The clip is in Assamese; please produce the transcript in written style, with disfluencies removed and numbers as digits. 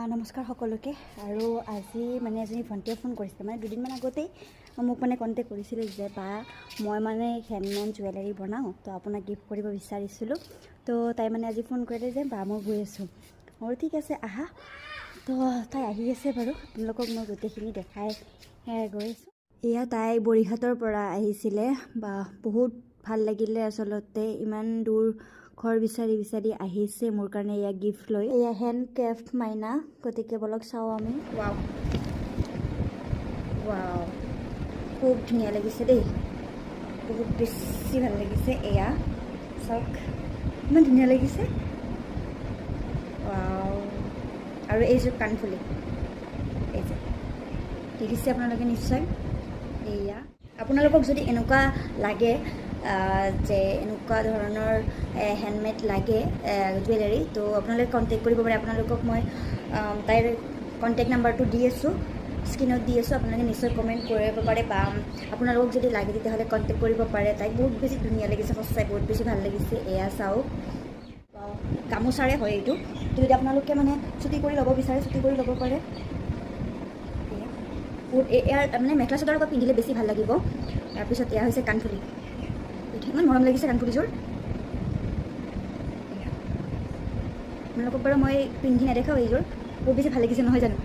নমস্কাৰ সকলোকে আৰু আজি মানে এজনী ভণ্টিয়ে ফোন কৰিছিলে মানে দুদিনমান আগতেই মোক মানে কণ্টেক্ট কৰিছিলে যে বা মই মানে হেণ্ডমেড জুৱেলাৰী বনাওঁ তো আপোনাক গিফ্ট কৰিব বিচাৰিছিলোঁ তো তাই মানে আজি ফোন কৰিলে যে বা মই গৈ আছোঁ মোৰ ঠিক আছে আহা তো তাই আহি আছে বাৰু আপোনালোকক মই গোটেইখিনি দেখাই গৈ আছোঁ এয়া তাই বৰিঘাটৰ পৰা আহিছিলে বা বহুত ভাল লাগিলে আচলতে ইমান দূৰ ঘৰ বিচাৰি বিচাৰি আহিছে মোৰ কাৰণে এয়া গিফ্ট লৈ এয়া হেণ্ড ক্ৰাফ্ট মাইনা গতিকে বলক চাওঁ আমি ৱাও ৱাও খুব ধুনীয়া লাগিছে দেই বহুত বেছি ভাল লাগিছে এয়া চাওক ইমান ধুনীয়া লাগিছে ৱাও আৰু এইযোৰ কাণফুলি এই যে দেখিছে আপোনালোকে নিশ্চয় এয়া আপোনালোকক যদি এনেকুৱা লাগে যে এনেকুৱা ধৰণৰ হেণ্ডমেড লাগে জুৱেলাৰী তো আপোনালোকে কণ্টেক্ট কৰিব পাৰে আপোনালোকক মই তাইৰ কণ্টেক্ট নাম্বাৰটো দি আছোঁ স্ক্ৰীনত দি আছোঁ আপোনালোকে নিশ্চয় কমেণ্ট কৰিব পাৰে বা আপোনালোকক যদি লাগে তেতিয়াহ'লে কণ্টেক্ট কৰিব পাৰে তাইক বহুত বেছি ধুনীয়া লাগিছে সঁচাই বহুত বেছি ভাল লাগিছে এয়া চাওক গামোচাৰে হয় এইটো যদি আপোনালোকে মানে চুটি কৰি ল'ব বিচাৰে চুটি কৰি ল'ব পাৰে বহুত ইয়াৰ মানে মেখেলা চাদৰৰ লগত পিন্ধিলে বেছি ভাল লাগিব তাৰপিছত এয়া হৈছে কাণফুলি ইমান মৰম লাগিছে কাণফুলিযোৰ আপোনালোকক বাৰু মই পিন্ধি নেদেখাওঁ এইযোৰ বহুত বেছি ভাল লাগিছে নহয় জানো